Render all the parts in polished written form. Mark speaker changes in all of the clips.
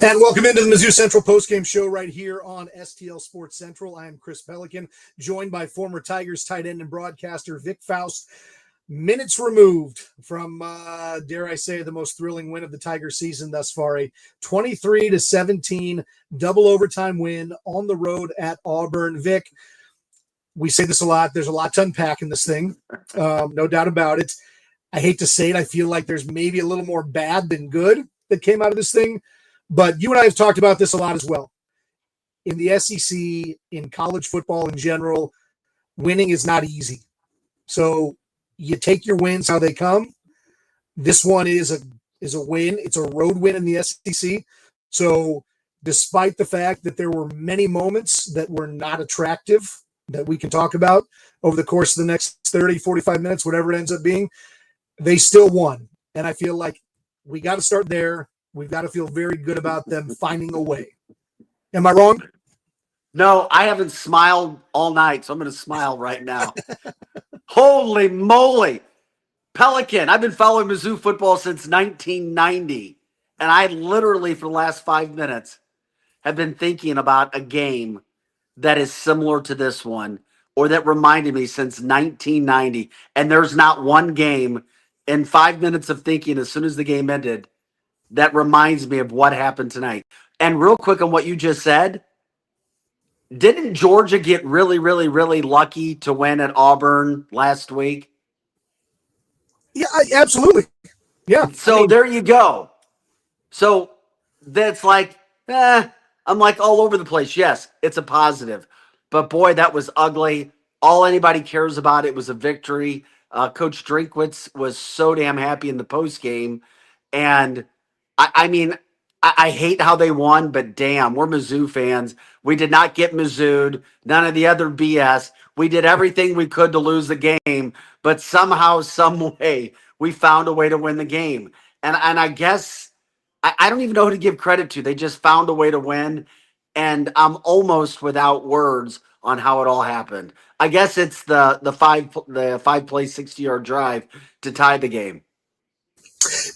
Speaker 1: And welcome into the Mizzou Central Postgame Show right here on STL Sports Central. I am Chris Pelican, joined by former Tigers tight end and broadcaster Vic Faust. Minutes removed from, dare I say, the most thrilling win of the Tiger season thus far, a 23-17 double overtime win on the road at Auburn. Vic, we say this a lot. There's a lot to unpack in this thing, no doubt about it. I hate to say it. I feel like there's maybe a little more bad than good that came out of this thing. But you and I have talked about this a lot as well. In the SEC, in college football in general, winning is not easy. So you take your wins how they come. This one is a win. It's a road win in the SEC. So despite the fact that there were many moments that were not attractive that we can talk about over the course of the next 30, 45 minutes, whatever it ends up being, they still won. And I feel like we got to start there. We've got to feel very good about them finding a way. Am I wrong?
Speaker 2: No, I haven't smiled all night, so I'm going to smile right now. Holy moly. Pelican, I've been following Mizzou football since 1990, and I literally, for the last 5 minutes, have been thinking about a game that is similar to this one or that reminded me since 1990, and there's not one game in 5 minutes of thinking as soon as the game ended that reminds me of what happened tonight. And real quick on what you just said, didn't Georgia get really, really, really lucky to win at Auburn last week?
Speaker 1: Yeah, absolutely. Yeah.
Speaker 2: So there you go. So that's like, I'm like all over the place. Yes, it's a positive. But boy, that was ugly. All anybody cares about it was a victory. Coach Drinkwitz was so damn happy in the post game. And I mean, I hate how they won, but damn, we're Mizzou fans. We did not get Mizzou'd, none of the other BS. We did everything we could to lose the game, but somehow, some way, we found a way to win the game. And I guess I don't even know who to give credit to. They just found a way to win, and I'm almost without words on how it all happened. I guess it's the five play 60-yard drive to tie the game.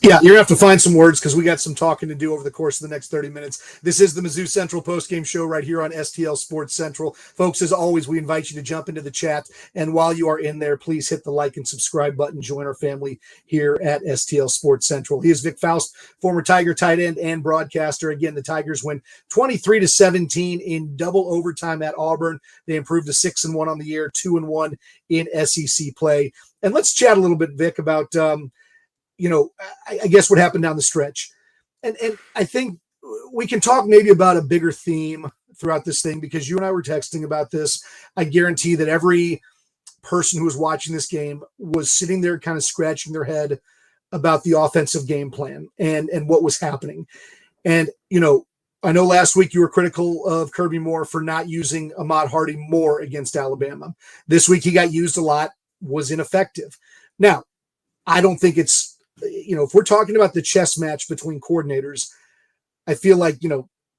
Speaker 1: Yeah, you're going to have to find some words because we got some talking to do over the course of the next 30 minutes. This is the Mizzou Central Postgame Show right here on STL Sports Central. Folks, as always, we invite you to jump into the chat. And while you are in there, please hit the like and subscribe button. Join our family here at STL Sports Central. He is Vic Faust, former Tiger tight end and broadcaster. Again, the Tigers win 23-17 in double overtime at Auburn. They improved to 6-1 on the year, 2-1 in SEC play. And let's chat a little bit, Vic, about I guess what happened down the stretch. And I think we can talk maybe about a bigger theme throughout this thing because you and I were texting about this. I guarantee that every person who was watching this game was sitting there kind of scratching their head about the offensive game plan and what was happening. And, I know last week you were critical of Kirby Moore for not using Ahmad Hardy more against Alabama. This week he got used a lot, was ineffective. Now, I don't think it's, if we're talking about the chess match between coordinators, I feel like,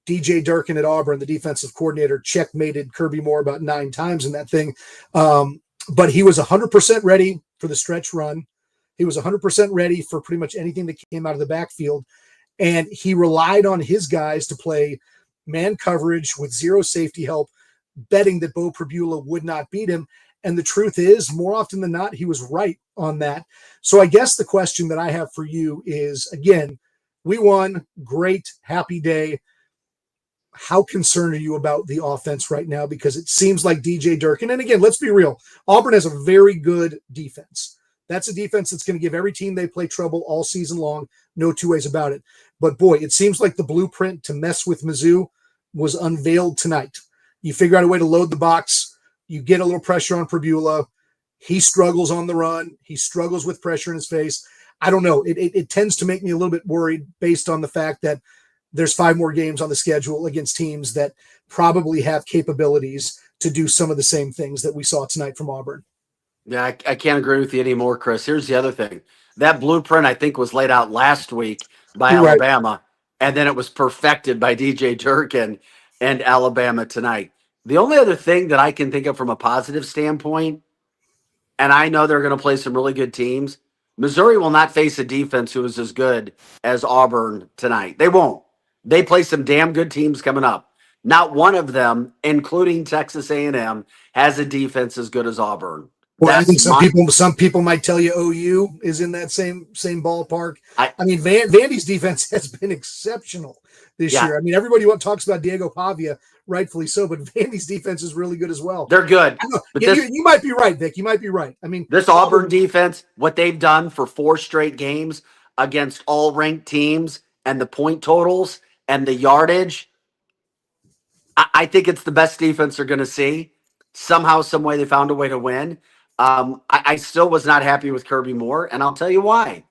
Speaker 1: DJ Durkin at Auburn, the defensive coordinator, checkmated Kirby Moore about 9 times in that thing. But he was 100% ready for the stretch run. He was 100% ready for pretty much anything that came out of the backfield. And he relied on his guys to play man coverage with zero safety help, betting that Bo Pribula would not beat him. And the truth is, more often than not, he was right on that. So I guess the question that I have for you is, again, we won. Great, happy day. How concerned are you about the offense right now? Because it seems like DJ Durkin, and again, let's be real, Auburn has a very good defense. That's a defense that's going to give every team they play trouble all season long. No two ways about it. But boy, it seems like the blueprint to mess with Mizzou was unveiled tonight. You figure out a way to load the box. You get a little pressure on Pribula. He struggles on the run. He struggles with pressure in his face. I don't know. It tends to make me a little bit worried based on the fact that there's 5 more games on the schedule against teams that probably have capabilities to do some of the same things that we saw tonight from Auburn.
Speaker 2: Yeah, I can't agree with you anymore, Chris. Here's the other thing. That blueprint, I think, was laid out last week by Alabama, and then it was perfected by DJ Durkin and Alabama tonight. The only other thing that I can think of from a positive standpoint, and I know they're going to play some really good teams, Missouri will not face a defense who is as good as Auburn tonight. They won't. They play some damn good teams coming up. Not one of them, including Texas A&M, has a defense as good as Auburn.
Speaker 1: Well, I think some people might tell you OU is in that same ballpark. I mean, Vandy's defense has been exceptional this year. I mean, everybody talks about Diego Pavia, rightfully so, but Vandy's defense is really good as well.
Speaker 2: They're good.
Speaker 1: But you might be right, Vic. You might be right. I mean,
Speaker 2: this Auburn defense, what they've done for 4 straight games against all ranked teams and the point totals and the yardage, I think it's the best defense they're going to see. Somehow, some way, they found a way to win. I still was not happy with Kirby Moore, and I'll tell you why.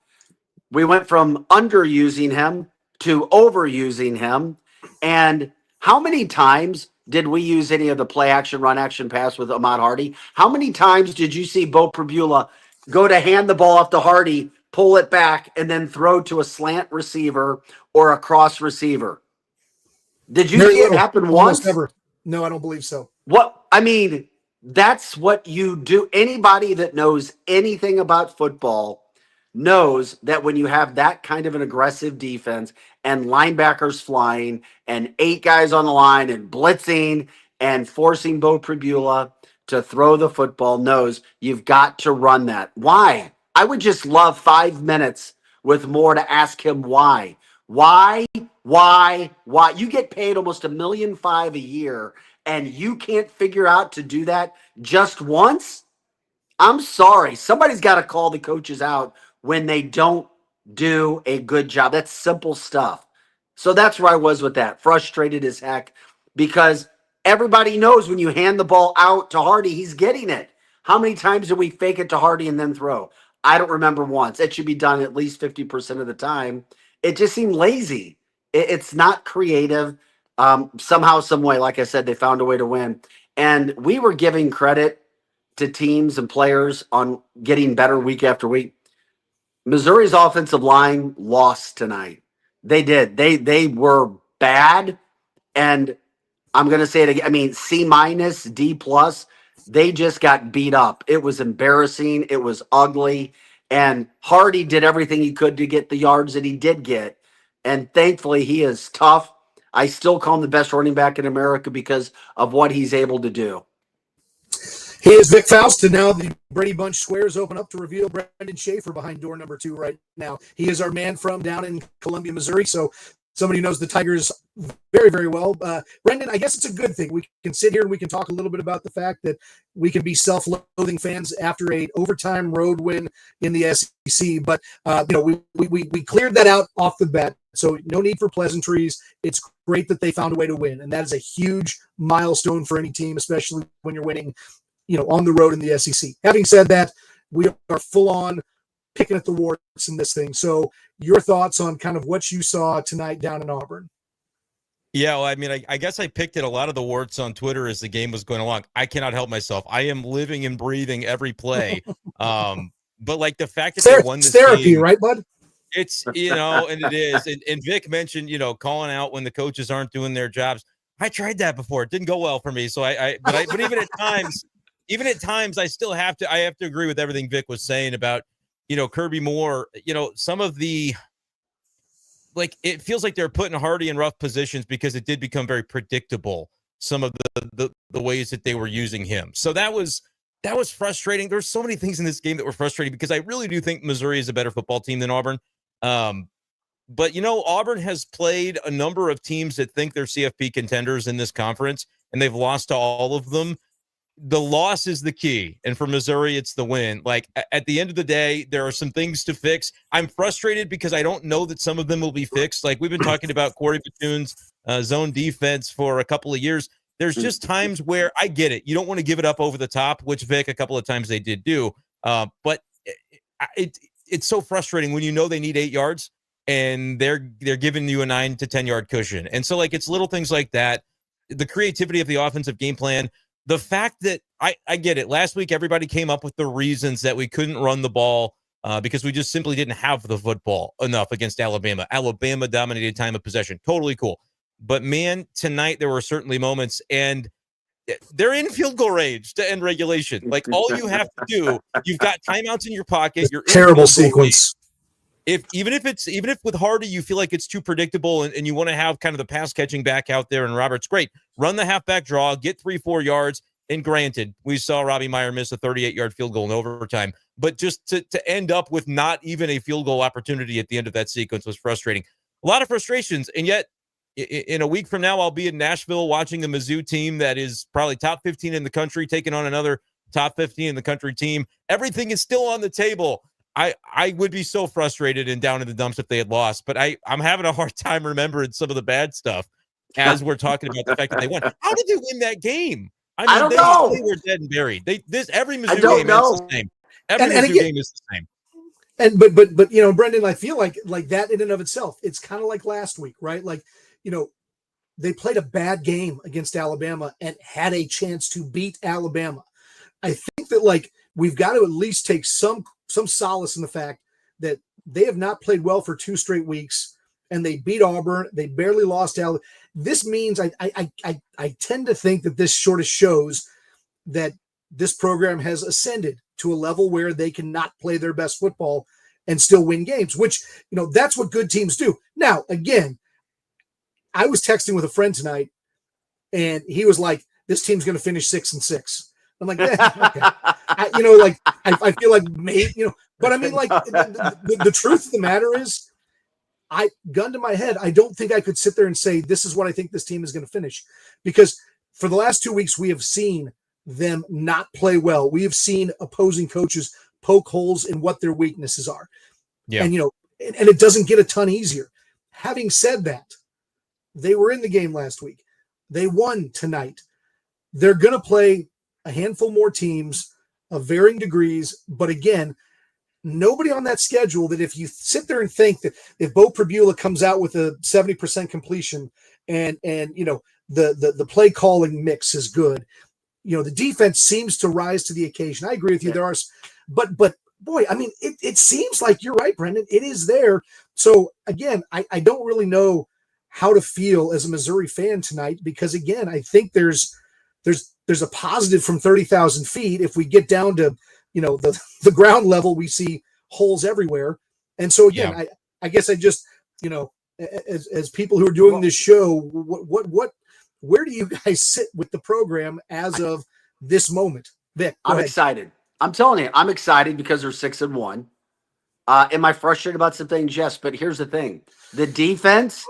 Speaker 2: We went from underusing him to overusing him. And how many times did we use any of the play action, run action pass with Ahmad Hardy? How many times did you see Bo Pribula go to hand the ball off to Hardy, pull it back, and then throw to a slant receiver or a cross receiver? Did you see it happen once?
Speaker 1: Never. No, I don't believe so.
Speaker 2: That's what you do. Anybody that knows anything about football knows that when you have that kind of an aggressive defense and linebackers flying and 8 guys on the line and blitzing and forcing Bo Pribula to throw the football, knows you've got to run that. Why? I would just love 5 minutes with Moore to ask him why. Why? You get paid almost $1.5 million a year, and you can't figure out to do that just once? I'm sorry. Somebody's got to call the coaches out when they don't do a good job. That's simple stuff. So that's where I was with that. Frustrated as heck, because everybody knows when you hand the ball out to Hardy, he's getting it. How many times do we fake it to Hardy and then throw? I don't remember once. It should be done at least 50% of the time. It just seemed lazy. It's not creative. Somehow, some way, like I said, they found a way to win. And we were giving credit to teams and players on getting better week after week. Missouri's offensive line lost tonight. They did. They were bad. And I'm going to say it again. I mean, C-, D+. They just got beat up. It was embarrassing. It was ugly. And Hardy did everything he could to get the yards that he did get. And thankfully, he is tough. I still call him the best running back in America because of what he's able to do.
Speaker 1: He is Vic Faust, and now the Brady Bunch squares open up to reveal Brendan Schaefer behind door number 2 right now. He is our man from down in Columbia, Missouri, so somebody who knows the Tigers very, very well. Brendan, I guess it's a good thing. We can sit here and we can talk a little bit about the fact that we can be self-loathing fans after a overtime road win in the SEC, but we cleared that out off the bat. So no need for pleasantries. It's great that they found a way to win, and that is a huge milestone for any team, especially when you're winning, on the road in the SEC. Having said that, we are full on picking at the warts in this thing. So your thoughts on kind of what you saw tonight down in Auburn?
Speaker 3: Yeah, well, I mean, I guess I picked at a lot of the warts on Twitter as the game was going along. I cannot help myself. I am living and breathing every play. But like the fact that they won this
Speaker 1: therapy,
Speaker 3: game,
Speaker 1: right, bud?
Speaker 3: It's, and it is. And Vic mentioned, calling out when the coaches aren't doing their jobs. I tried that before. It didn't go well for me. So but even at times, I still have to agree with everything Vic was saying about, Kirby Moore, some of the, like, it feels like they're putting Hardy in rough positions because it did become very predictable, some of the ways that they were using him. So that was frustrating. There's so many things in this game that were frustrating because I really do think Missouri is a better football team than Auburn. But, Auburn has played a number of teams that think they're CFP contenders in this conference, and they've lost to all of them. The loss is the key. And for Missouri, it's the win. Like, at the end of the day, there are some things to fix. I'm frustrated because I don't know that some of them will be fixed. Like, we've been talking about Corey Batoon's zone defense for a couple of years. There's just times where I get it. You don't want to give it up over the top, which Vic, a couple of times they did do. But it's so frustrating when they need 8 yards and they're giving you a 9 to 10 yard cushion. And so, like, it's little things like that. The creativity of the offensive game plan. The fact that I get it. Last week, everybody came up with the reasons that we couldn't run the ball because we just simply didn't have the football enough against Alabama. Alabama dominated time of possession. Totally cool. But, man, tonight there were certainly moments, and they're in field goal range to end regulation. Like, all you have to do, you've got timeouts in your pocket. You're
Speaker 1: terrible sequence.
Speaker 3: even if with Hardy you feel like it's too predictable and you want to have kind of the pass catching back out there, and Roberts, great, run the halfback draw, get 3-4 yards. And granted, we saw Robbie Meyer miss a 38-yard field goal in overtime, but just to end up with not even a field goal opportunity at the end of that sequence was frustrating. A lot of frustrations, and yet in a week from now, I'll be in Nashville watching the Mizzou team that is probably top 15 in the country, taking on another top 15 in the country team. Everything is still on the table. I would be so frustrated and down in the dumps if they had lost, but I'm having a hard time remembering some of the bad stuff as we're talking about the fact that they won. How did they win that game?
Speaker 2: I don't know.
Speaker 3: They were dead and buried. Every Mizzou game is the same. Every Mizzou game is the same.
Speaker 1: And but Brendan, I feel like that in and of itself, it's kind of like last week, right? Like, they played a bad game against Alabama and had a chance to beat Alabama. I think that we've got to at least take some solace in the fact that they have not played well for 2 straight weeks, and they beat Auburn. They barely lost Alabama. This means I tend to think that this sort of shows that this program has ascended to a level where they cannot play their best football and still win games, which, that's what good teams do. Now, again, I was texting with a friend tonight, and he was like, this team's going to finish 6-6. I'm like, okay. I feel like maybe, but I mean, the truth of the matter is, gun to my head, I don't think I could sit there and say, this is what I think this team is going to finish, because for the last 2 weeks, we have seen them not play well. We have seen opposing coaches poke holes in what their weaknesses are. Yeah. And, and it doesn't get a ton easier. Having said that, they were in the game last week. They won tonight. They're going to play a handful more teams of varying degrees. But again, nobody on that schedule that if you sit there and think that if Bo Pribula comes out with a 70% completion and the play calling mix is good, the defense seems to rise to the occasion. I agree with you. There are, but boy, I mean, it seems like you're right, Brendan. It is there. So again, I don't really know how to feel as a Missouri fan tonight, because again, I think there's a positive from 30,000 feet. If we get down to, the ground level, we see holes everywhere. And so again, I guess I just, as people who are doing this show, where do you guys sit with the program as of this moment? Vic,
Speaker 2: I'm excited. I'm telling you, I'm excited because they're 6-1. Am I frustrated about some things? Yes, but here's the thing. The defense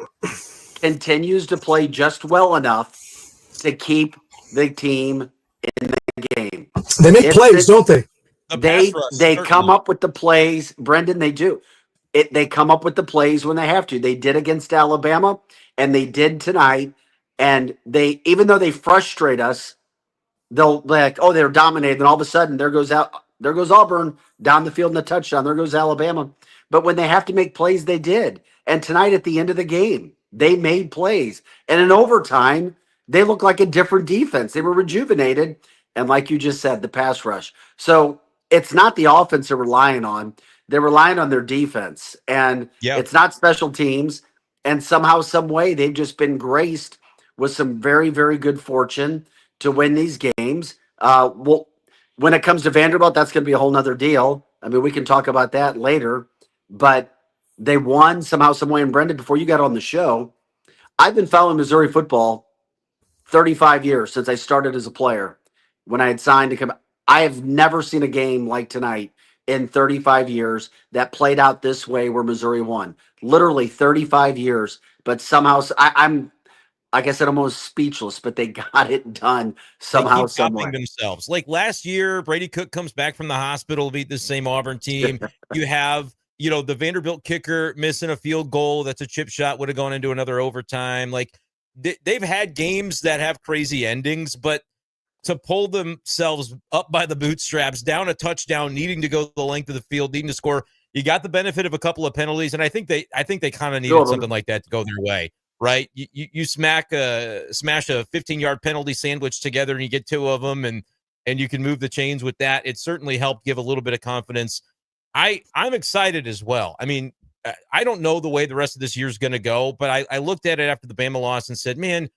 Speaker 2: continues to play just well enough to keep the team in the game.
Speaker 1: They make plays, don't they?
Speaker 2: They come up with the plays. Brendan, they do. They come up with the plays when they have to. They did against Alabama, and they did tonight. And even though they frustrate us, they'll they're dominated, and all of a sudden there goes Auburn down the field in a touchdown. There goes Alabama. But when they have to make plays, they did. And tonight at the end of the game, they made plays. And in overtime, they looked like a different defense. They were rejuvenated. And like you just said, the pass rush. So it's not the offense they're relying on. They're relying on their defense. And it's not special teams. And somehow, some way, they've just been graced with some very, very good fortune to win these games. Well, when it comes to Vanderbilt, that's going to be a whole nother deal. I mean, we can talk about that later. But they won somehow, some way. And Brendan, before you got on the show, I've been following Missouri football 35 years since I started as a player. When I had signed to come, I have never seen a game like tonight in 35 years that played out this way where Missouri won. Literally 35 years. But somehow, I'm like I said, almost speechless, but they got it done somehow, some way.
Speaker 3: Themselves. Like last year, Brady Cook comes back from the hospital, beat the same Auburn team. You have, the Vanderbilt kicker missing a field goal. That's a chip shot, would have gone into another overtime. Like they've had games that have crazy endings, but to pull themselves up by the bootstraps, down a touchdown, needing to go the length of the field, needing to score, you got the benefit of a couple of penalties, and I think they kind of needed something like that to go their way. Right, you smash a 15-yard penalty sandwich together, and you get 2 of them, and you can move the chains with that. It certainly helped give a little bit of confidence. I'm excited as well. I mean, I don't know the way the rest of this year is going to go, but I looked at it after the Bama loss and said, man,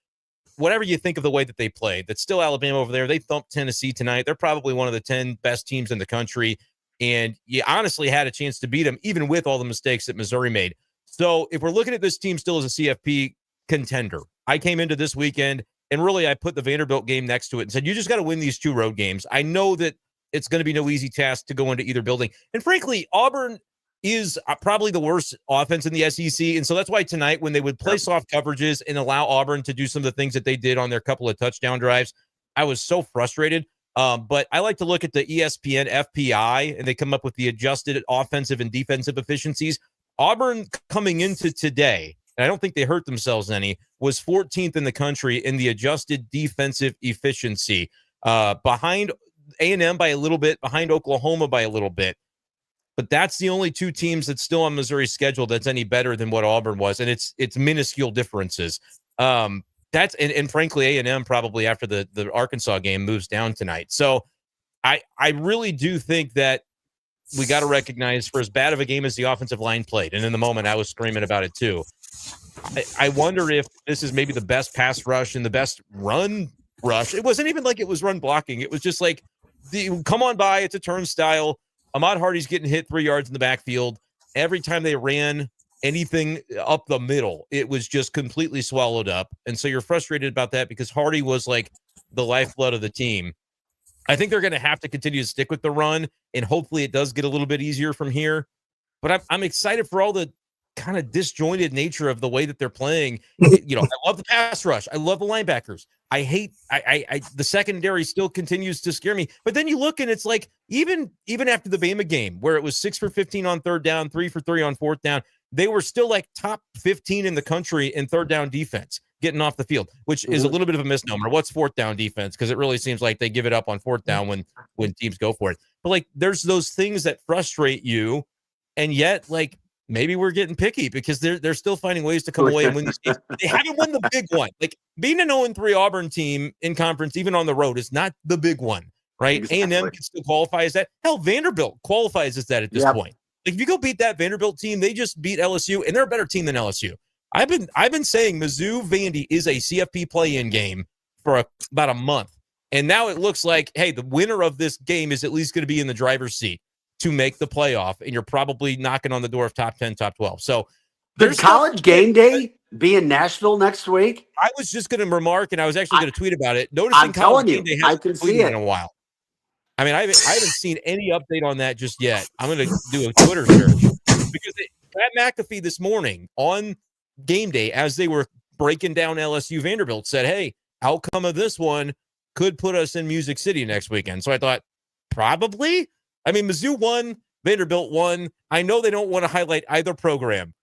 Speaker 3: whatever you think of the way that they played, that's still Alabama over there. They thumped Tennessee tonight. They're probably one of the 10 best teams in the country. and you honestly had a chance to beat them, even with all the mistakes that Missouri made. So if we're looking at this team still as a CFP contender, I came into this weekend and really I put the Vanderbilt game next to it and said, you just got to win these 2 road games. I know that it's going to be no easy task to go into either building. And frankly, Auburn is probably the worst offense in the SEC. And so that's why tonight, when they would play soft coverages and allow Auburn to do some of the things that they did on their couple of touchdown drives, I was so frustrated. But I like to look at the ESPN FPI, and they come up with the adjusted offensive and defensive efficiencies. Auburn coming into today, and I don't think they hurt themselves any, was 14th in the country in the adjusted defensive efficiency, behind A&M by a little bit, behind Oklahoma by a little bit. But that's the only 2 teams that's still on Missouri's schedule that's any better than what Auburn was, and it's minuscule differences. That's and frankly, A&M probably after the Arkansas game moves down tonight. So I really do think that we got to recognize, for as bad of a game as the offensive line played, and in the moment I was screaming about it too, I wonder if this is maybe the best pass rush and the best run rush. It wasn't even like it was run blocking. It was just like, come on by, it's a turnstile. Ahmad Hardy's getting hit 3 yards in the backfield. Every time they ran anything up the middle, it was just completely swallowed up. And so you're frustrated about that because Hardy was like the lifeblood of the team. I think they're going to have to continue to stick with the run, and hopefully it does get a little bit easier from here. But I'm excited for all the kind of disjointed nature of the way that they're playing. I love the pass rush. I love the linebackers. I hate the secondary still continues to scare me. But then you look and it's like, even after the Bama game where it was 6 for 15 on 3rd down, 3 for 3 on 4th down, they were still like top 15 in the country in 3rd down defense getting off the field, which is a little bit of a misnomer. What's 4th down defense? Because it really seems like they give it up on 4th down when teams go for it. But like, there's those things that frustrate you, and yet like, maybe we're getting picky because they're still finding ways to come away and win these games. They haven't won the big one. Like, being an 0-3 Auburn team in conference, even on the road, is not the big one, right? Exactly. A&M can still qualify as that. Hell, Vanderbilt qualifies as that at this point. Like, if you go beat that Vanderbilt team, they just beat LSU, and they're a better team than LSU. I've been saying Mizzou Vandy is a CFP play-in game for about a month, and now it looks like, hey, the winner of this game is at least going to be in the driver's seat to make the playoff, and you're probably knocking on the door of top 10, top 12. So
Speaker 2: there's college game day be in Nashville next week.
Speaker 3: I was just going to remark, and I was actually going to tweet about it. Noticing college game day
Speaker 2: I can see it
Speaker 3: in a while. I mean, I haven't seen any update on that just yet. I'm going to do a Twitter search because Pat McAfee this morning on game day, as they were breaking down LSU Vanderbilt, said, hey, outcome of this one could put us in Music City next weekend. So I thought, probably. I mean, Mizzou won, Vanderbilt won. I know they don't want to highlight either program,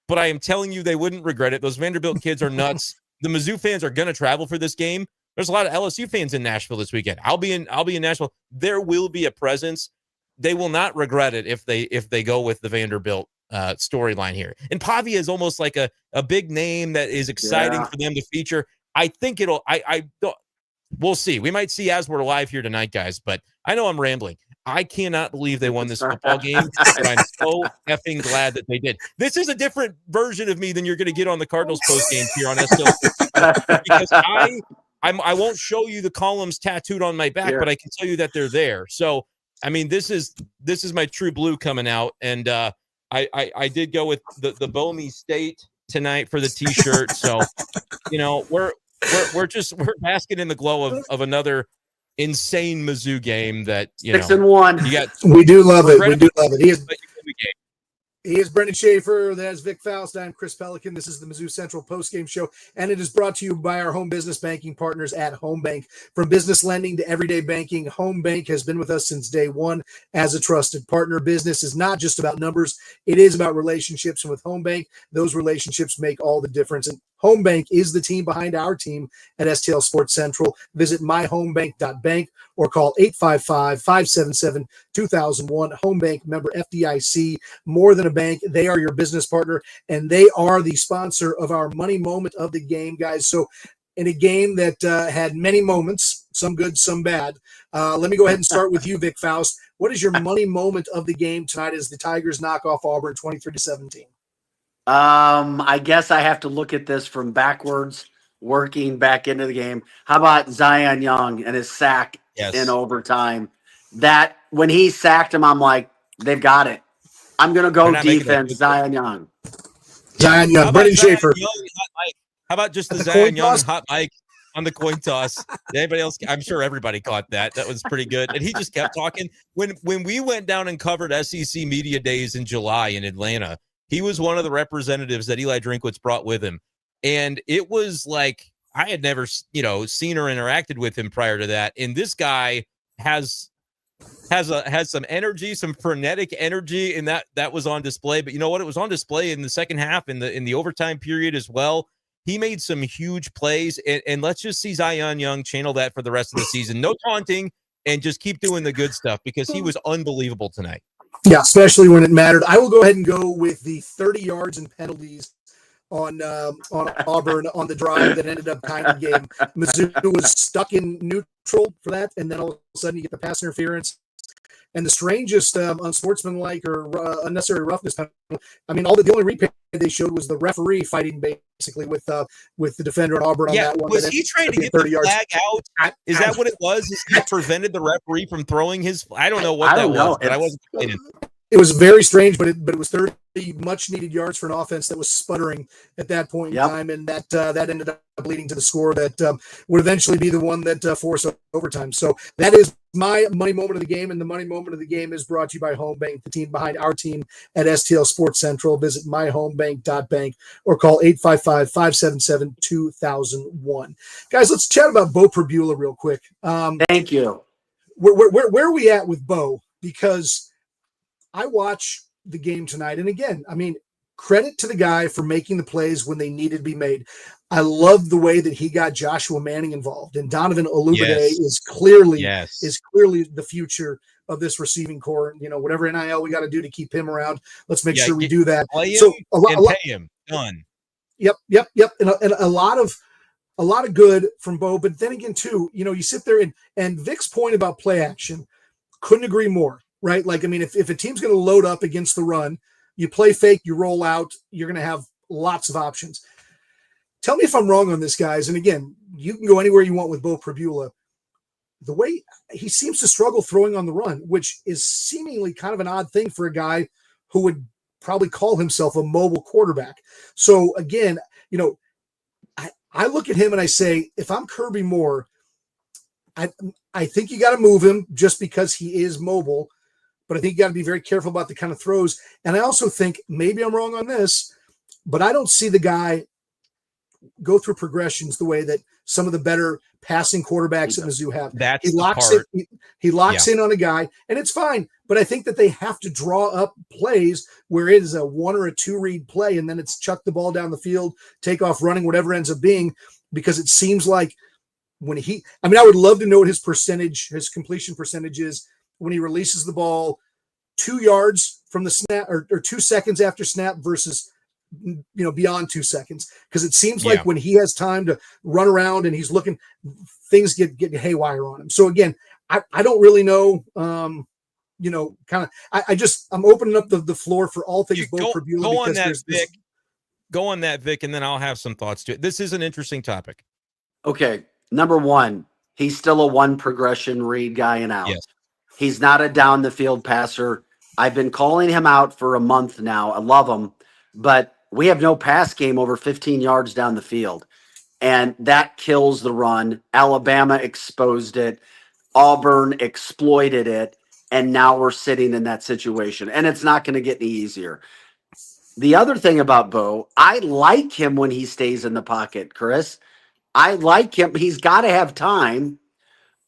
Speaker 3: but I am telling you they wouldn't regret it. Those Vanderbilt kids are nuts. The Mizzou fans are going to travel for this game. There's a lot of LSU fans in Nashville this weekend. I'll be in Nashville. There will be a presence. They will not regret it if they go with the Vanderbilt storyline here. And Pavia is almost like a big name that is exciting for them to feature. I think we'll see. We might see as we're live here tonight, guys, but I know I'm rambling. I cannot believe they won this football game, and I'm so effing glad that they did. This is a different version of me than you're going to get on the Cardinals postgame here on STL, because I won't show you the columns tattooed on my back, but I can tell you that they're there. So, I mean, this is my true blue coming out, and I did go with the Bomi State tonight for the T-shirt. So, we're basking in the glow of another insane Mizzou game that
Speaker 2: 6-1.
Speaker 1: We do love it. We do love it. He is Brendan Schaefer. That's Vic Faust. I'm Chris Pelican. This is the Mizzou Central Postgame Show, and it is brought to you by our home business banking partners at Home Bank. From business lending to everyday banking, Home Bank has been with us since day one as a trusted partner. Business is not just about numbers. It is about relationships, and with Home Bank, those relationships make all the difference. And Home Bank is the team behind our team at STL Sports Central. Visit myhomebank.bank or call 855-577-2001. Home Bank, member FDIC, more than a bank. They are your business partner, and they are the sponsor of our money moment of the game, guys. So in a game that had many moments, some good, some bad, let me go ahead and start with you, Vic Faust. What is your money moment of the game tonight as the Tigers knock off Auburn 23-17?
Speaker 2: I guess I have to look at this from backwards, working back into the game. How about Zion Young and his sack in overtime? That when he sacked him, I'm like, they've got it. I'm going to go defense, Zion Young.
Speaker 1: Zion Young, Brendan Schaefer.
Speaker 3: How about just the
Speaker 1: the
Speaker 3: Zion Young
Speaker 1: toss?
Speaker 3: hot mic on the coin toss? Anybody else? I'm sure everybody caught that. That was pretty good. And he just kept talking. When we went down and covered SEC Media Days in July in Atlanta, he was one of the representatives that Eli Drinkwitz brought with him. And it was like I had never, seen or interacted with him prior to that. And this guy has some energy, some frenetic energy, and that was on display. But you know what? It was on display in the second half, in the overtime period as well. He made some huge plays, and let's just see Zion Young channel that for the rest of the season. No taunting, and just keep doing the good stuff because he was unbelievable tonight.
Speaker 1: Yeah, especially when it mattered. I will go ahead and go with the 30 yards and penalties on Auburn on the drive that ended up tying the game. Mizzou was stuck in neutral for that, and then all of a sudden you get the pass interference. And the strangest unsportsmanlike or unnecessary roughness penalty. I mean, the only replay they showed was the referee fighting basically with the defender at Auburn on that one.
Speaker 3: Was he trying to get the flag out? Is that what it was? Is he prevented the referee from throwing his? I don't know what that was, but I wasn't complaining.
Speaker 1: It was very strange, but it was 30 much needed yards for an offense that was sputtering at that point in time, and that ended up leading to the score that would eventually be the one that forced overtime. So that is my money moment of the game, and the money moment of the game is brought to you by Home Bank, the team behind our team at STL Sports Central. Visit myhomebank.bank or call 855-577-2001. Guys, let's chat about Bo Pribula real quick.
Speaker 2: Thank you.
Speaker 1: Where are we at with Bo? Because I watch the game tonight, and again, I mean, credit to the guy for making the plays when they needed to be made. I love the way that he got Joshua Manning involved, and Donovan Olubade is clearly the future of this receiving core. Whatever NIL we got to do to keep him around, let's make sure we do that.
Speaker 3: So pay him. Done.
Speaker 1: Yep. And a lot of good from Bo, but then again, too, you sit there and Vic's point about play action, couldn't agree more. Right? Like, I mean, if a team's going to load up against the run, you play fake, you roll out, you're going to have lots of options. Tell me if I'm wrong on this, guys. And again, you can go anywhere you want with Bo Pribula. The way he seems to struggle throwing on the run, which is seemingly kind of an odd thing for a guy who would probably call himself a mobile quarterback. So again, I look at him and I say, if I'm Kirby Moore, I think you got to move him just because he is mobile. But I think you got to be very careful about the kind of throws. And I also think, maybe I'm wrong on this, but I don't see the guy go through progressions the way that some of the better passing quarterbacks at Mizzou have. He locks in on a guy, and it's fine. But I think that they have to draw up plays where it is a 1 or a 2 read play, and then it's chuck the ball down the field, take off running, whatever ends up being, because it seems like I would love to know what his completion percentage is when he releases the ball 2 yards from the snap or 2 seconds after snap versus, beyond 2 seconds. Because it seems like when he has time to run around and he's looking, things get haywire on him. So again, I don't really know, I'm opening up the floor for all things Bo Pribula.
Speaker 3: Go on that, Vic. Go on that, Vic, and then I'll have some thoughts to it. This is an interesting topic.
Speaker 2: Okay. Number one, he's still a one progression read guy and out.
Speaker 3: Yes.
Speaker 2: He's not a down the field passer. I've been calling him out for a month now. I love him, but we have no pass game over 15 yards down the field. And that kills the run. Alabama exposed it. Auburn exploited it. And now we're sitting in that situation. And it's not going to get any easier. The other thing about Bo, I like him when he stays in the pocket, Chris. I like him. He's got to have time.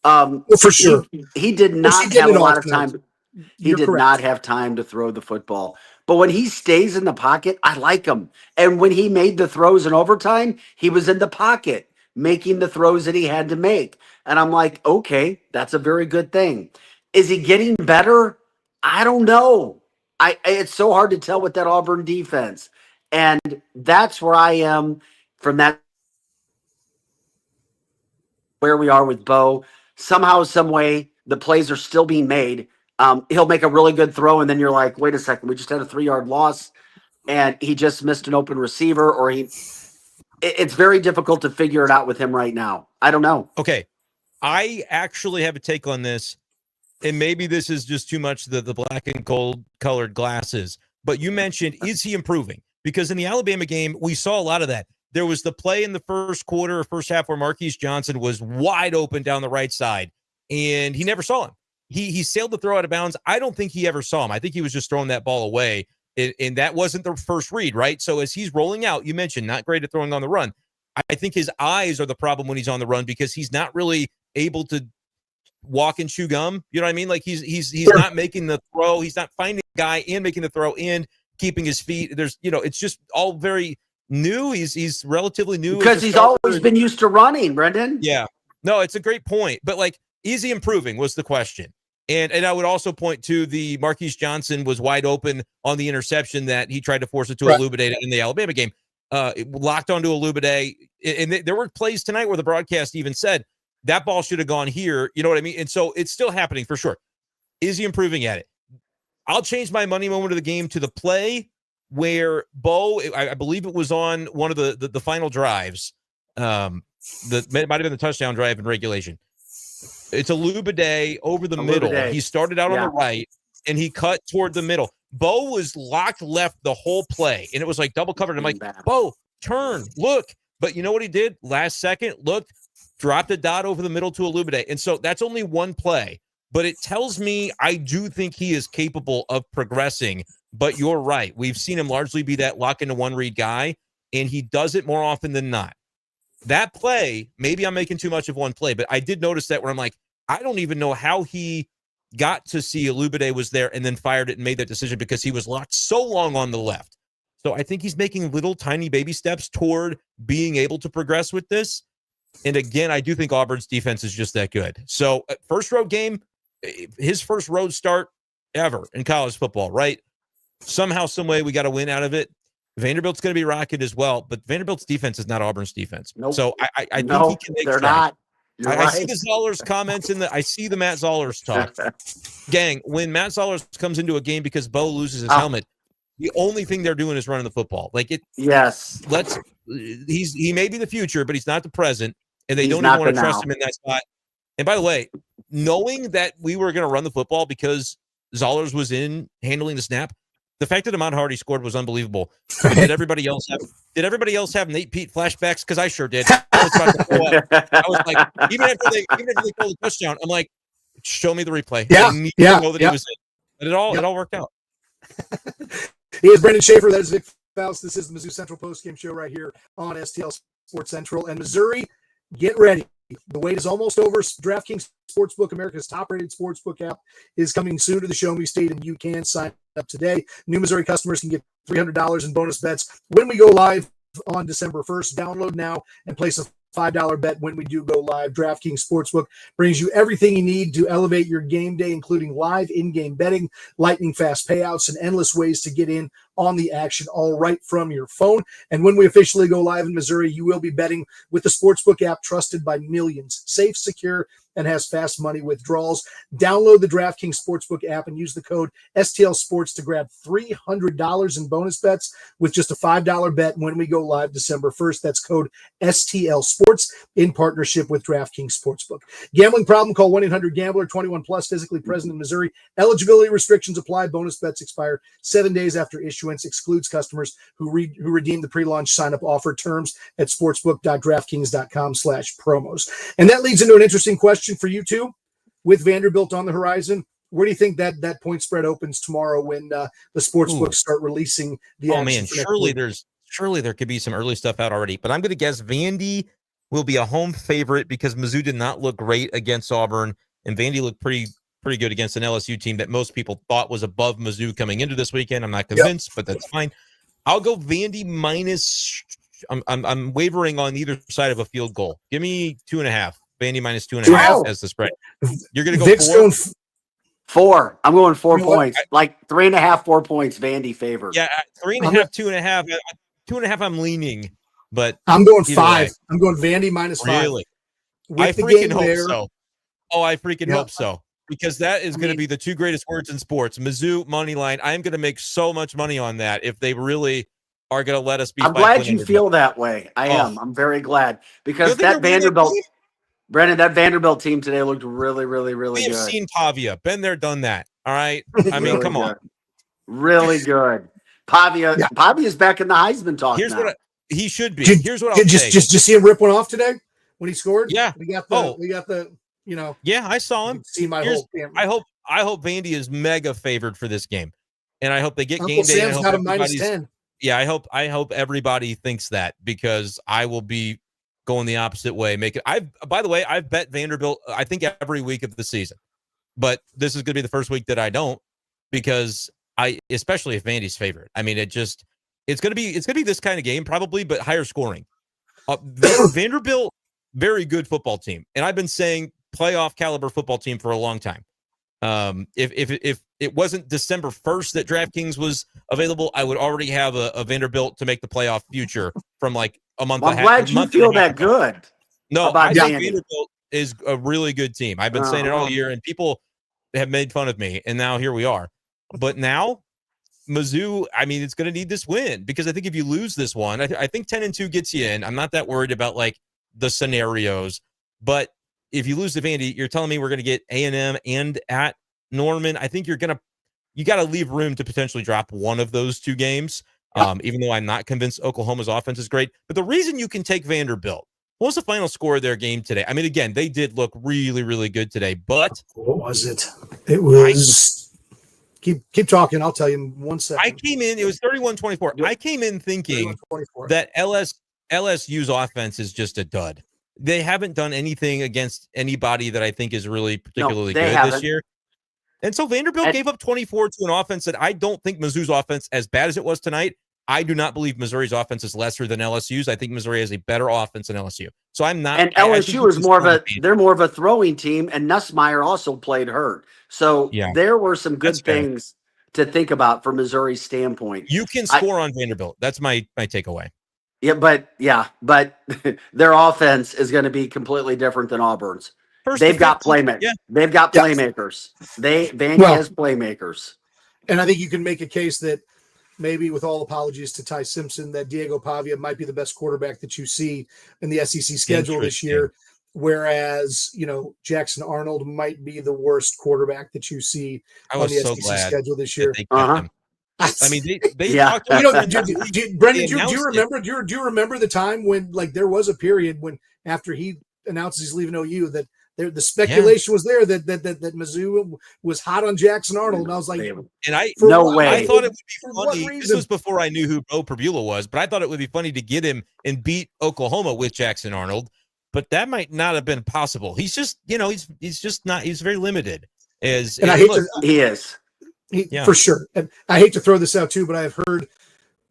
Speaker 1: For sure.
Speaker 2: He did not have a lot of time. He did not have time to throw the football. But when he stays in the pocket, I like him. And when he made the throws in overtime, he was in the pocket making the throws that he had to make. And I'm like, okay, that's a very good thing. Is he getting better? I don't know. It's so hard to tell with that Auburn defense. And that's where I am from that. Where we are with Bo, somehow, some way, the plays are still being made. He'll make a really good throw, and then you're like, wait a second, we just had a 3-yard loss, and he just missed an open receiver, or it's very difficult to figure it out with him right now. I don't know.
Speaker 3: Okay. I actually have a take on this. and maybe this is just too much the black and gold colored glasses, but you mentioned, is he improving? Because in the Alabama game, we saw a lot of that. There was the play in the first quarter, first half, where Marquise Johnson was wide open down the right side, and he never saw him. He sailed the throw out of bounds. I don't think he ever saw him. I think he was just throwing that ball away, and that wasn't the first read, right? So as he's rolling out, you mentioned not great at throwing on the run. I think his eyes are the problem when he's on the run, because he's not really able to walk and chew gum. You know what I mean? Like he's
Speaker 1: Sure.
Speaker 3: not making the throw. He's not finding the guy and making the throw and keeping his feet. There's, it's just all very new. He's relatively new
Speaker 2: because he's always been used to running, Brendan.
Speaker 3: Yeah, no, it's a great point. But like, is he improving was the question. And I would also point to the Marquise Johnson was wide open on the interception that he tried to force it to Olubade in the Alabama game. Locked onto Olubade. And there were plays tonight where the broadcast even said that ball should have gone here. You know what I mean? And so it's still happening for sure. Is he improving at it? I'll change my money moment of the game to the play where Bo, I believe it was on one of the final drives. That might have been the touchdown drive in regulation. It's Olubade over the middle. He started out on the right, and he cut toward the middle. Bo was locked left the whole play, and it was like double covered. I'm like, Bo, turn, look. But you know what he did? Last second, looked, dropped a dot over the middle to Olubade. And so that's only one play, but it tells me I do think he is capable of progressing. But you're right. We've seen him largely be that lock into one read guy, and he does it more often than not. That play, maybe I'm making too much of one play, but I did notice that where I'm like, I don't even know how he got to see Olubade was there and then fired it and made that decision, because he was locked so long on the left. So I think he's making little tiny baby steps toward being able to progress with this. And again, I do think Auburn's defense is just that good. So first road game, his first road start ever in college football, right? Somehow, some way, we got to win out of it. Vanderbilt's going to be rocketed as well, but Vanderbilt's defense is not Auburn's defense. Nope. So I think he can make
Speaker 2: they're not.
Speaker 3: I see the Zollers comments I see the Matt Zollers talk. Gang, when Matt Zollers comes into a game because Bo loses his helmet, the only thing they're doing is running the football. Like it.
Speaker 2: Yes.
Speaker 3: He may be the future, but he's not the present, and they don't even want to trust him in that spot. And by the way, knowing that we were going to run the football because Zollers was in handling the snap, the fact that Ahmad Hardy scored was unbelievable. Did everybody else have Nate Pete flashbacks? Because I sure did. I was about to throw up. I was like, even after they called the touchdown, I'm like, show me the replay. I need to know that he was in. And it all worked out.
Speaker 1: He is Brendan Schaefer. That is Vic Faust. This is the Mizzou Central Postgame Show right here on STL Sports Central. And Missouri, get ready. The wait is almost over. DraftKings Sportsbook, America's top-rated sportsbook app, is coming soon to the Show Me State, and you can sign up today. New Missouri customers can get $300 in bonus bets when we go live on December 1st. Download now and place a $5 bet when we do go live. DraftKings Sportsbook brings you everything you need to elevate your game day, including live in-game betting, lightning-fast payouts, and endless ways to get in on the action, all right from your phone. And when we officially go live in Missouri, you will be betting with the Sportsbook app trusted by millions. Safe, secure, and has fast money withdrawals. Download the DraftKings Sportsbook app and use the code STL Sports to grab $300 in bonus bets with just a $5 bet when we go live December 1st. That's code STL Sports in partnership with DraftKings Sportsbook. Gambling problem? Call 1-800-GAMBLER. 21 plus, physically present in Missouri. Eligibility restrictions apply. Bonus bets expire 7 days after issuance. Excludes customers who redeem the pre-launch sign-up offer. Terms at sportsbook.draftkings.com/promos. And that leads into an interesting question for you two. With Vanderbilt on the horizon, where do you think that point spread opens tomorrow when the sports books start releasing the action?
Speaker 3: Man, surely there could be some early stuff out already, but I'm going to guess Vandy will be a home favorite because Mizzou did not look great against Auburn, and Vandy looked pretty good against an LSU team that most people thought was above Mizzou coming into this weekend. I'm not convinced, but that's fine. I'll go Vandy minus. I'm wavering on either side of a field goal. Give me 2.5. Vandy minus 2.5 as the spread. You're going to go
Speaker 1: Vic's
Speaker 3: 4?
Speaker 1: going
Speaker 2: 4. I'm going 4 points. Like 3.5, 4 points. Vandy favored.
Speaker 3: Yeah, 3.5, 2.5. 2.5. I'm leaning, but
Speaker 1: I'm going 5. I'm going Vandy minus 5.
Speaker 3: Really?
Speaker 1: I
Speaker 3: freaking hope so. Oh, I freaking hope so, because that is going to be the two greatest words in sports. Mizzou money line. I am going to make so much money on that if they really are going to let us be.
Speaker 2: I'm glad you feel that way. I am. I'm very glad because that Vanderbilt. Brandon, that Vanderbilt team today looked really, really, really
Speaker 3: We
Speaker 2: good.
Speaker 3: have seen Pavia. Been there, done that. All right. I mean,
Speaker 2: Really
Speaker 3: come on.
Speaker 2: good. Really good. Pavia's back in the Heisman talk
Speaker 3: Here's
Speaker 2: now.
Speaker 3: what he should be.
Speaker 1: Did,
Speaker 3: Here's what I'll say.
Speaker 1: just see him rip one off today when he scored.
Speaker 3: Yeah.
Speaker 1: We got the
Speaker 3: Yeah, I saw him.
Speaker 1: See my whole camera.
Speaker 3: I hope Vandy is mega favored for this game, and I hope they get
Speaker 1: Uncle
Speaker 3: game day.
Speaker 1: Sam's got a -10.
Speaker 3: Yeah, I hope everybody thinks that, because I will be going the opposite way. By the way, I've bet Vanderbilt, I think, every week of the season, but this is going to be the first week that I don't, because especially if Vandy's favorite. I mean, it's going to be this kind of game probably, but higher scoring. Vanderbilt, very good football team, and I've been saying playoff caliber football team for a long time. If it wasn't December 1st that DraftKings was available, I would already have a Vanderbilt to make the playoff future from like a month.
Speaker 2: I'm glad you feel that good.
Speaker 3: No,
Speaker 2: I think
Speaker 3: Vanderbilt is a really good team. I've been saying it all year, and people have made fun of me, and now here we are. But now Mizzou, I mean, it's going to need this win, because I think if you lose this one, I think 10-2 gets you in. I'm not that worried about like the scenarios, but if you lose to Vandy, you're telling me we're going to get A&M and at Norman. I think you got to leave room to potentially drop one of those two games. Even though I'm not convinced Oklahoma's offense is great, but the reason you can take Vanderbilt, what was the final score of their game today? I mean, again, they did look really, really good today, but
Speaker 1: what was it? It was keep talking. I'll tell you in 1 second.
Speaker 3: I came in, it was 31-24. I came in thinking that LSU's offense is just a dud. They haven't done anything against anybody that I think is really particularly good this year. And so Vanderbilt gave up 24 to an offense that I don't think Mizzou's offense, as bad as it was tonight, I do not believe Missouri's offense is lesser than LSU's. I think Missouri has a better offense than LSU. So I'm not.
Speaker 2: And LSU is they're more of a throwing team, and Nussmeier also played hurt. So there were some good things to think about from Missouri's standpoint.
Speaker 3: You can score on Vanderbilt. That's my takeaway.
Speaker 2: But their offense is going to be completely different than Auburn's. They've got playmakers. Yeah. They've got playmakers. Vandy has playmakers.
Speaker 1: And I think you can make a case that maybe, with all apologies to Ty Simpson, that Diego Pavia might be the best quarterback that you see in the SEC schedule this year, whereas, Jackson Arnold might be the worst quarterback that you see on the SEC schedule this year.
Speaker 3: I mean, they talked about
Speaker 1: Brendan, do you remember the time when, like, there was a period when, after he announced he's leaving OU, that the speculation was there that Mizzou was hot on Jackson Arnold, and I was like,
Speaker 2: no way.
Speaker 3: I thought it would be funny. This was before I knew who Bo Pribula was, but I thought it would be funny to get him and beat Oklahoma with Jackson Arnold. But that might not have been possible. He's just, he's just not. He's very limited.
Speaker 2: He is.
Speaker 1: For sure. And I hate to throw this out too, but I've heard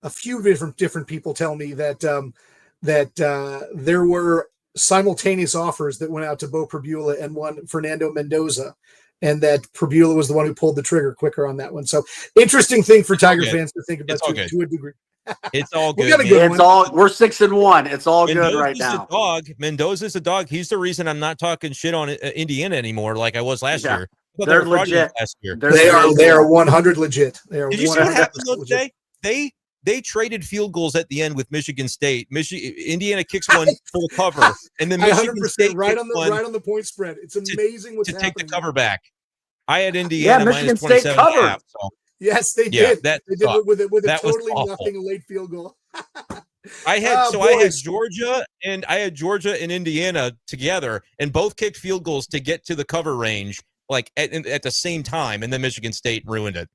Speaker 1: a few different people tell me that there were simultaneous offers that went out to Bo Pribula and one Fernando Mendoza, and that Pribula was the one who pulled the trigger quicker on that one. So interesting thing for Tiger fans to think about to a degree.
Speaker 3: It's all good.
Speaker 2: We're 6-1. It's all good right now.
Speaker 3: Mendoza's a dog. He's the reason I'm not talking shit on Indiana anymore like I was last year.
Speaker 2: They're legit.
Speaker 3: Last year.
Speaker 1: They are 100 legit.
Speaker 3: Did you see what happened today? They traded field goals at the end with Michigan State. Indiana kicks one for the cover, and then Michigan State
Speaker 1: right on the point spread. It's amazing what's happening.
Speaker 3: Take the cover back. I had Indiana
Speaker 2: Michigan
Speaker 3: minus 27
Speaker 2: State covered.
Speaker 3: half, so.
Speaker 1: Yes, they did.
Speaker 3: They
Speaker 1: did it with a totally
Speaker 3: awful.
Speaker 1: nothing late field goal.
Speaker 3: I had Georgia and Indiana together, and both kicked field goals to get to the cover range, like at the same time, and then Michigan State ruined it.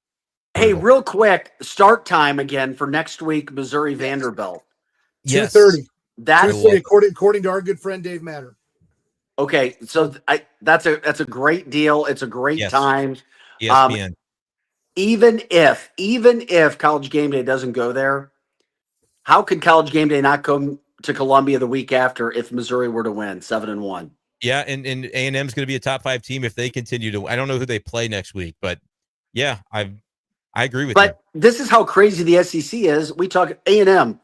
Speaker 2: Hey, real quick, start time again for next week, Missouri Vanderbilt.
Speaker 1: 2:30.
Speaker 2: That's
Speaker 1: according to our good friend Dave Matter.
Speaker 2: Okay, so that's a great deal. It's a great time.
Speaker 3: ESPN.
Speaker 2: Even if College Game Day doesn't go there, how could College Game Day not come to Columbia the week after if Missouri were to win 7-1?
Speaker 3: Yeah, and A&M is going to be a top 5 team if they continue to. I don't know who they play next week, but yeah, I agree with you.
Speaker 2: But this is how crazy the SEC is. We talk A&M,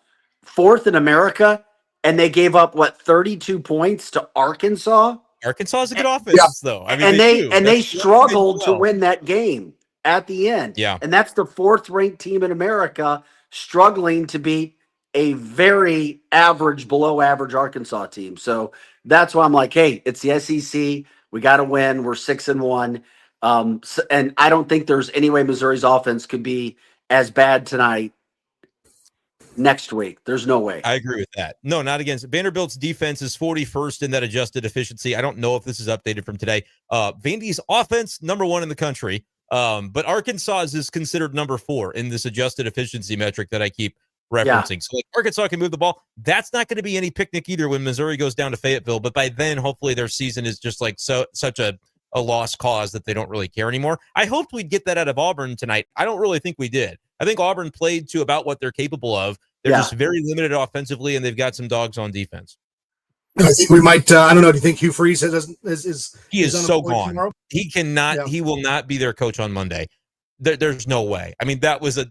Speaker 2: 4th in America, and they gave up 32 points to Arkansas.
Speaker 3: Arkansas is a good offense, though. I mean,
Speaker 2: they struggled to win that game at the end.
Speaker 3: Yeah,
Speaker 2: and that's the 4th ranked team in America struggling to beat a very average, below average Arkansas team. So that's why I'm like, hey, it's the SEC. We got to win. We're 6-1. And I don't think there's any way Missouri's offense could be as bad tonight next week. There's no way.
Speaker 3: I agree with that. No, not against Vanderbilt's defense is 41st in that adjusted efficiency. I don't know if this is updated from today. Vandy's offense, number 1 in the country. But Arkansas is considered number 4 in this adjusted efficiency metric that I keep referencing. So like Arkansas can move the ball. That's not going to be any picnic either when Missouri goes down to Fayetteville. But by then, hopefully their season is just like such a lost cause that they don't really care anymore. I hoped we'd get that out of Auburn tonight. I don't really think we did. I think Auburn played to about what they're capable of. They're just very limited offensively, and they've got some dogs on defense.
Speaker 1: I think we might. I don't know. Do you think Hugh Freeze
Speaker 3: He is so gone.
Speaker 1: Tomorrow?
Speaker 3: He cannot. Yeah. He will not be their coach on Monday. There's no way. I mean, that was a.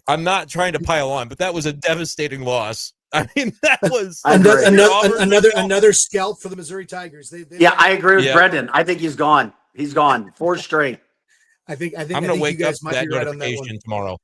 Speaker 3: I'm not trying to pile on, but that was a devastating loss. I mean, that was
Speaker 1: another scalp for the Missouri Tigers.
Speaker 2: I agree with Brendan. I think he's gone. He's gone 4 straight.
Speaker 1: I think
Speaker 3: I'm going to wake up to that notification tomorrow.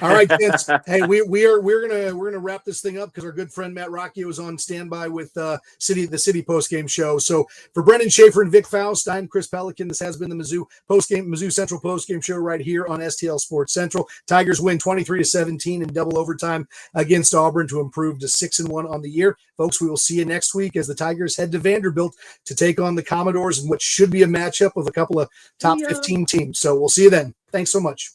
Speaker 1: All right, kids. Hey, we're gonna wrap this thing up because our good friend Matt Rocchio is on standby with the City Postgame show. So for Brendan Schaefer and Vic Faust, I'm Chris Pelican. This has been the Mizzou Central Postgame show right here on STL Sports Central. Tigers win 23-17 in double overtime against Auburn to improve to 6-1 on the year. Folks, we will see you next week as the Tigers head to Vanderbilt to take on the Commodores in what should be a matchup of a couple of top 15 teams. So we'll see you then. Thanks so much.